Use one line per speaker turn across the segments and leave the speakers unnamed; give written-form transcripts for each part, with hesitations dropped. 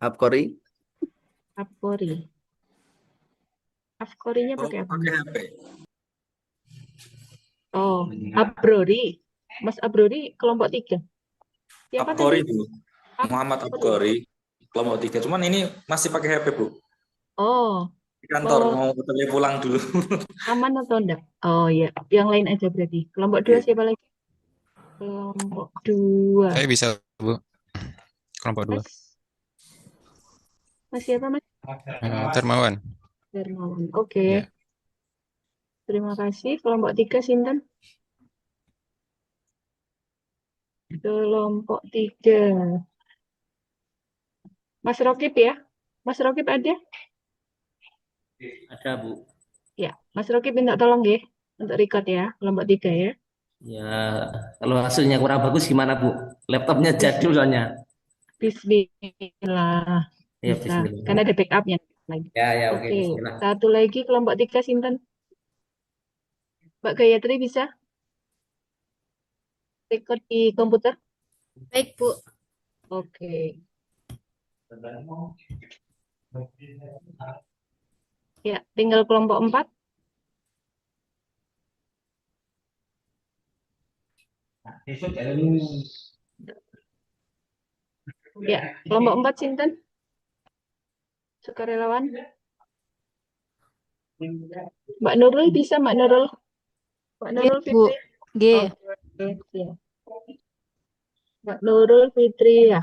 Apkori.
Apkori. Apkorinya
Oh,
pakai apa,
pakai
Mas?
HP.
Oh, Abrori. Mas Abrori kelompok 3. Siapa tadi?
Abkori Bu. Muhammad
Apkori.
Abkori. Kelompok 3. Cuman ini masih pakai HP Bu.
Oh,
Di kantor
mau
mau tele pulang dulu.
aman atau enggak? Oh iya, yang lain aja berarti. Kelompok 2
Oke.
siapa lagi? Kelompok 2.
Saya bisa, Bu. Kelompok 2.
Mas, Mas siapa, Mas?
Termawan.
Darmawan. Oke,
Ya.
terima kasih. Kelompok 3 Sinten? Kelompok 3. Mas Rokib ya? Mas Rokib ada?
Ada, Bu.
Ya, Mas Rokib minta tolong ya untuk record ya, kelompok 3 ya.
Ya, kalau hasilnya kurang bagus gimana, Bu? Laptopnya
Bis-
jadul soalnya.
Bismillah.
Ya,
Bisa, karena
bismillah.
ada backupnya lagi.
Ya, ya, oke,
Oke,
bismillah.
satu lagi kelompok 3 Sinten? Mbak Gayatri bisa record di komputer?
Baik, Bu.
Oke. Ya, tinggal kelompok 4. Ya, kelompok 4 Sinten? Sukarelawan? Mbak Nurul bisa, Mbak Nurul? Mbak
G,
Nurul
Bu.
Fitri?
G.
Oke, ya. Mbak Nurul Fitri ya.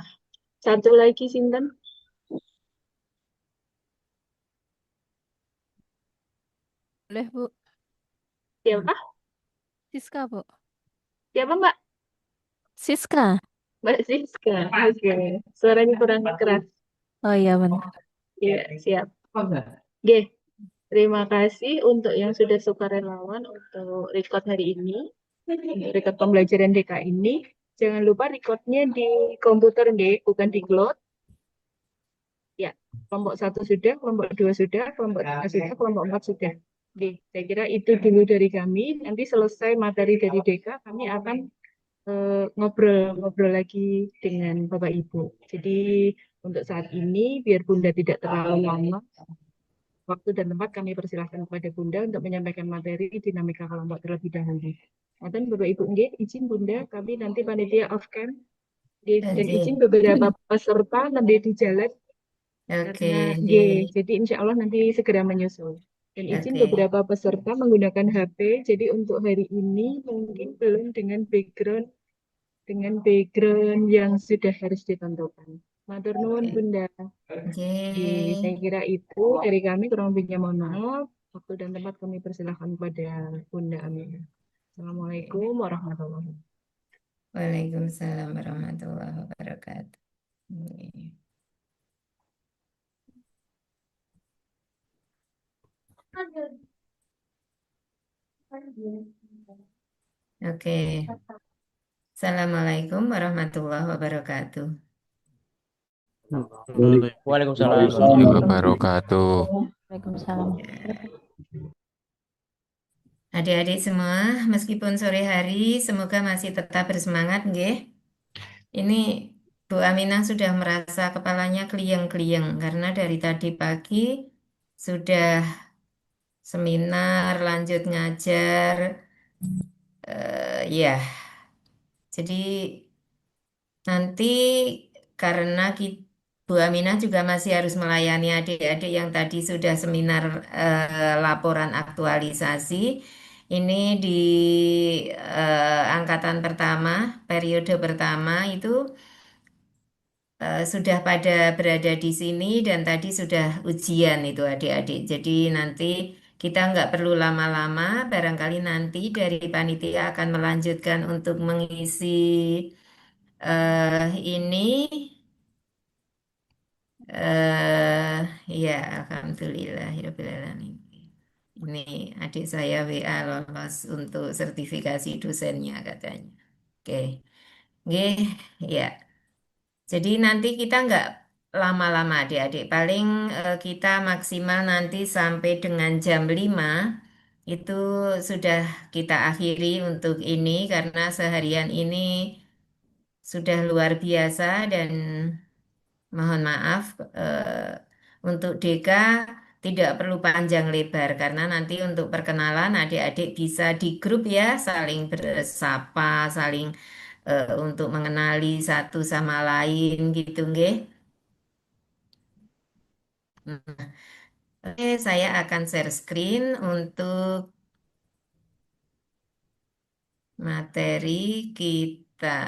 Satu lagi Sinten?
Boleh, Bu.
Siapa?
Siska, Bu.
Siapa Mbak?
Siska.
Mbak Siska. Oke. Suaranya kurang keras.
Oh iya, benar.
Ya, siap. Oke. Terima kasih untuk yang sudah sukarelawan untuk record hari ini. Untuk record pembelajaran DK ini. Jangan lupa recordnya di komputer, nggih, bukan di cloud. Ya, kelompok 1 sudah, kelompok 2 sudah, kelompok 3 sudah, kelompok 4 sudah. Oke, saya kira itu dulu dari kami. Nanti selesai materi dari DK, kami akan ngobrol-ngobrol lagi dengan Bapak Ibu. Jadi untuk saat ini, biar Bunda tidak terlalu lama, waktu dan tempat kami persilahkan kepada Bunda untuk menyampaikan materi dinamika kelompok terlebih dahulu. Dan Bapak Ibu, nggih, izin Bunda, kami nanti panitia off cam, dan izin
Oke,
beberapa peserta nanti di jalan
oke,
karena jadi insya Allah nanti segera menyusul. Dan izin
oke,
beberapa peserta menggunakan HP, jadi untuk hari ini mungkin belum dengan background yang sudah harus ditentukan. Matur nuwun
oke.
Bunda. Saya kira itu dari kami, kurang lebihnya mohon maaf. Waktu dan tempat kami persilahkan kepada Bunda Aminah. Assalamualaikum warahmatullahi wabarakatuh.
Waalaikumsalam warahmatullahi wabarakatuh. Oke. Assalamualaikum warahmatullahi wabarakatuh.
Waalaikumsalam
Ya,
warahmatullahi
wabarakatuh.
Waalaikumsalam.
Adik-adik semua, meskipun sore hari, semoga masih tetap bersemangat, nggih. Ini Bu Aminah sudah merasa kepalanya klieng-klieng karena dari tadi pagi sudah seminar, lanjut ngajar. Ya, jadi nanti karena Bu Aminah juga masih harus melayani adik-adik yang tadi sudah seminar laporan aktualisasi. Ini di angkatan pertama, periode pertama itu sudah pada berada di sini dan tadi sudah ujian itu adik-adik. Jadi nanti kita nggak perlu lama-lama, barangkali nanti dari panitia akan melanjutkan untuk mengisi ini. Ya, alhamdulillahirobbilalamin. Ini adik saya WA lolos untuk sertifikasi dosennya katanya. Oke, oke, ya. Jadi nanti kita nggak lama-lama adik-adik. Paling kita maksimal nanti sampai dengan jam 5 itu sudah kita akhiri untuk ini karena seharian ini sudah luar biasa dan Mohon maaf, untuk DK tidak perlu panjang lebar karena nanti untuk perkenalan adik-adik bisa di grup ya, saling bersapa, saling untuk mengenali satu sama lain gitu, nggih. Nah, oke, saya akan share screen untuk materi kita.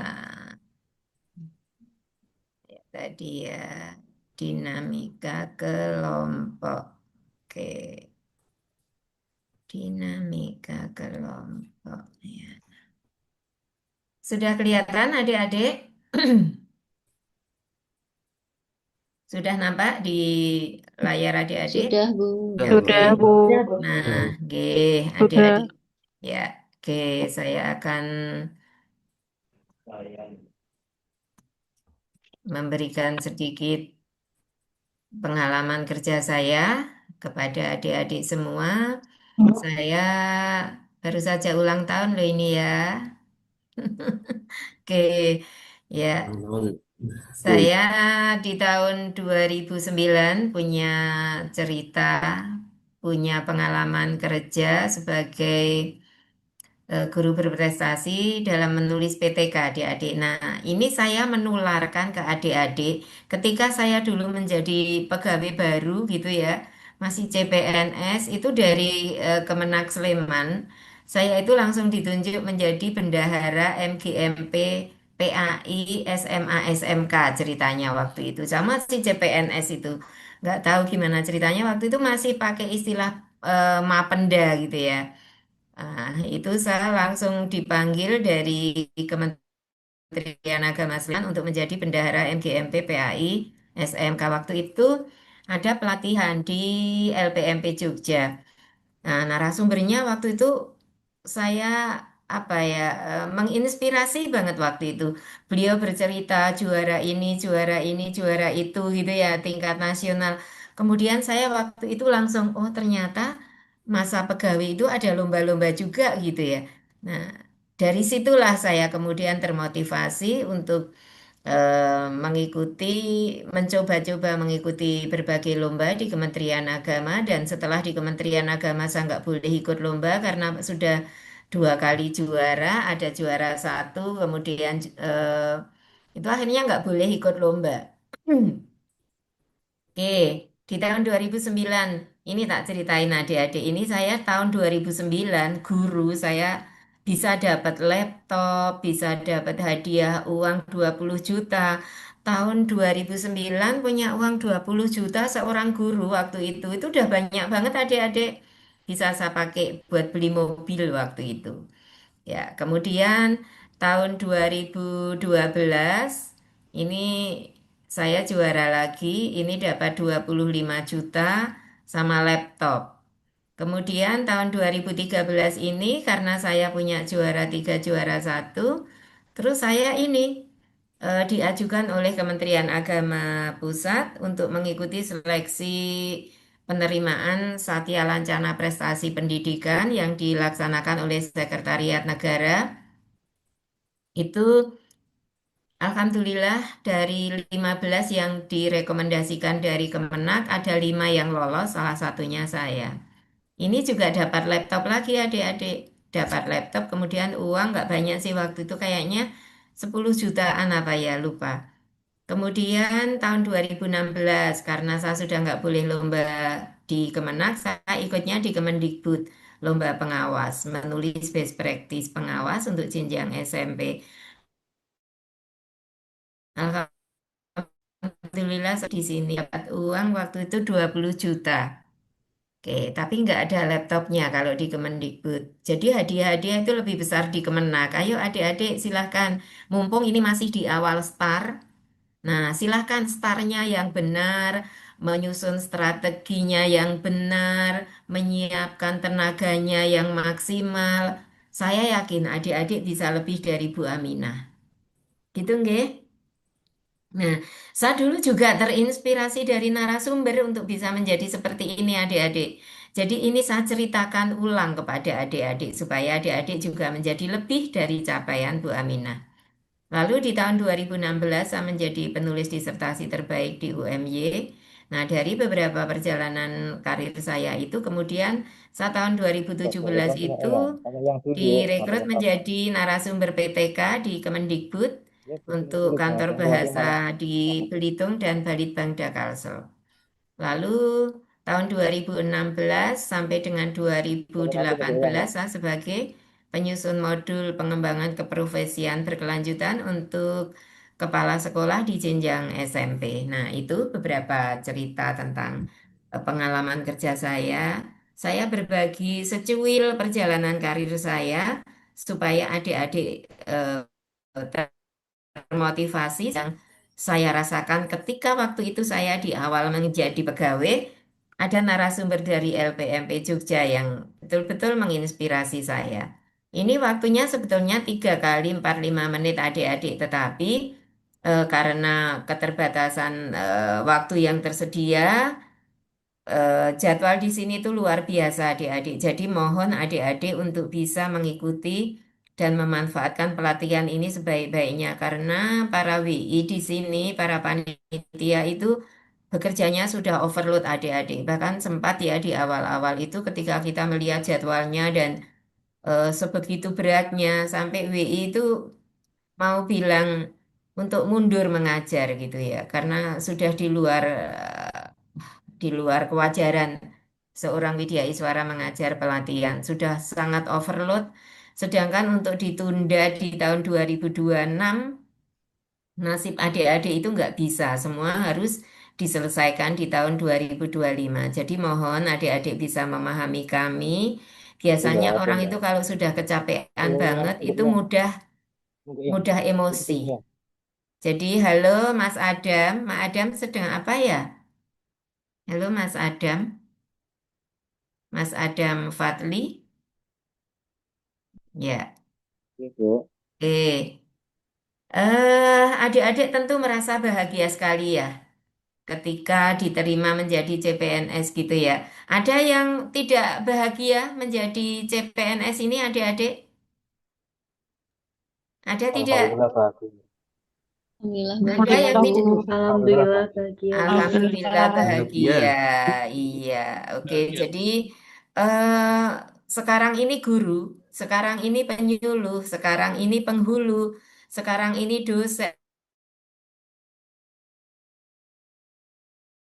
Tadi ya, dinamika kelompok. Oke, dinamika kelompok ya. Sudah kelihatan adik-adik? Sudah nampak di layar adik-adik?
Sudah, Bu.
Sudah,
Oke.
Bu.
Nah, oke,
Sudah.
adik-adik. Ya, oke, saya akan memberikan sedikit pengalaman kerja saya kepada adik-adik semua. Saya baru saja ulang tahun loh ini ya. Oke, ya. Saya di tahun 2009 punya cerita, punya pengalaman kerja sebagai guru berprestasi dalam menulis PTK adik-adik. Nah, ini saya menularkan ke adik-adik ketika saya dulu menjadi pegawai baru gitu ya, masih CPNS itu dari Kemenak Sleman. Saya itu langsung ditunjuk menjadi bendahara MGMP PAI SMA SMK ceritanya waktu itu. Sama si CPNS itu. Nggak tahu gimana ceritanya waktu itu masih pakai istilah Mapenda gitu ya. Nah, itu saya langsung dipanggil dari Kementerian Agama Selatan untuk menjadi bendahara MGMP PAI SMK. Waktu itu ada pelatihan di LPMP Jogja. Nah, narasumbernya waktu itu saya apa ya menginspirasi banget waktu itu. Beliau bercerita juara ini, juara itu gitu ya tingkat nasional. Kemudian saya waktu itu langsung oh ternyata masa pegawai itu ada lomba-lomba juga gitu ya. Nah, dari situlah saya kemudian termotivasi untuk mengikuti, mencoba-coba mengikuti berbagai lomba di Kementerian Agama dan setelah di Kementerian Agama saya nggak boleh ikut lomba karena sudah 2 kali juara, ada juara satu, kemudian itu akhirnya nggak boleh ikut lomba. Oke, di tahun 2009, ini tak ceritain adik-adik, ini saya tahun 2009, guru saya bisa dapat laptop, bisa dapat hadiah uang 20 juta. Tahun 2009 punya uang 20 juta seorang guru waktu itu udah banyak banget adik-adik. Bisa saya pakai buat beli mobil waktu itu. Ya, kemudian tahun 2012 ini saya juara lagi, ini dapat 25 juta sama laptop. Kemudian tahun 2013 ini karena saya punya juara 3 juara satu, terus saya ini diajukan oleh Kementerian Agama Pusat untuk mengikuti seleksi penerimaan Satya Lancana Prestasi Pendidikan yang dilaksanakan oleh Sekretariat Negara. Itu Alhamdulillah dari 15 yang direkomendasikan dari Kemenak ada 5 yang lolos, salah satunya saya. Ini juga dapat laptop lagi adik-adik. Dapat laptop kemudian uang nggak banyak sih waktu itu kayaknya 10 jutaan apa ya lupa. Kemudian tahun 2016 karena saya sudah nggak boleh lomba di Kemenak, saya ikutnya di Kemendikbud lomba pengawas, menulis best practice pengawas untuk jenjang SMP. Alhamdulillah di sini dapat uang waktu itu 20 juta. Oke, tapi nggak ada laptopnya kalau di Kemendikbud. Jadi hadiah-hadiah itu lebih besar di Kemenak. Ayo adik-adik silahkan, mumpung ini masih di awal start. Nah, silahkan startnya yang benar, menyusun strateginya yang benar, menyiapkan tenaganya yang maksimal. Saya yakin adik-adik bisa lebih dari Bu Aminah. Gitu nggih? Nah, saya dulu juga terinspirasi dari narasumber untuk bisa menjadi seperti ini adik-adik. Jadi ini saya ceritakan ulang kepada adik-adik supaya adik-adik juga menjadi lebih dari capaian Bu Aminah. Lalu di tahun 2016 saya menjadi penulis disertasi terbaik di UMY. Nah, dari beberapa perjalanan karir saya itu kemudian saat tahun 2017 itu direkrut menjadi narasumber PTK di Kemendikbud untuk kantor bahasa di Belitung dan Balitbang Kalsel. Lalu tahun 2016 sampai dengan 2018 saya sebagai penyusun modul pengembangan keprofesian berkelanjutan untuk kepala sekolah di jenjang SMP. Nah, itu beberapa cerita tentang pengalaman kerja saya. Saya berbagi secuil perjalanan karir saya supaya adik-adik termotivasi yang saya rasakan ketika waktu itu saya di awal menjadi pegawai, ada narasumber dari LPMP Jogja yang betul-betul menginspirasi saya. Ini waktunya sebetulnya 3 kali 45 menit adik-adik, tetapi karena keterbatasan waktu yang tersedia, jadwal di sini tuh luar biasa adik-adik. Jadi mohon adik-adik untuk bisa mengikuti dan memanfaatkan pelatihan ini sebaik-baiknya karena para WI di sini, para panitia itu bekerjanya sudah overload adik-adik. Bahkan sempat ya di awal-awal itu ketika kita melihat jadwalnya dan sebegitu beratnya sampai WI itu mau bilang untuk mundur mengajar gitu ya karena sudah di luar kewajaran seorang Widyaiswara mengajar pelatihan. Sudah sangat overload. Sedangkan untuk ditunda di tahun 2026, nasib adik-adik itu nggak bisa. Semua harus diselesaikan di tahun 2025. Jadi mohon adik-adik bisa memahami kami. Biasanya orang itu kalau sudah kecapean banget itu mudah mudah emosi. Jadi halo Mas Adam, Mas Adam sedang apa ya? Halo Mas Adam. Mas Adam Fadli, ya. Eh, adik-adik tentu merasa bahagia sekali ya ketika diterima menjadi CPNS gitu ya. Ada yang tidak bahagia menjadi CPNS ini adik-adik? Ada tidak?
Alhamdulillah
Ada yang
bahagia.
tidak?
Alhamdulillah bahagia.
Alhamdulillah bahagia.
Bahagia.
Iya, oke. Jadi eh, sekarang ini guru, sekarang ini penyuluh, sekarang ini penghulu, sekarang ini dosen.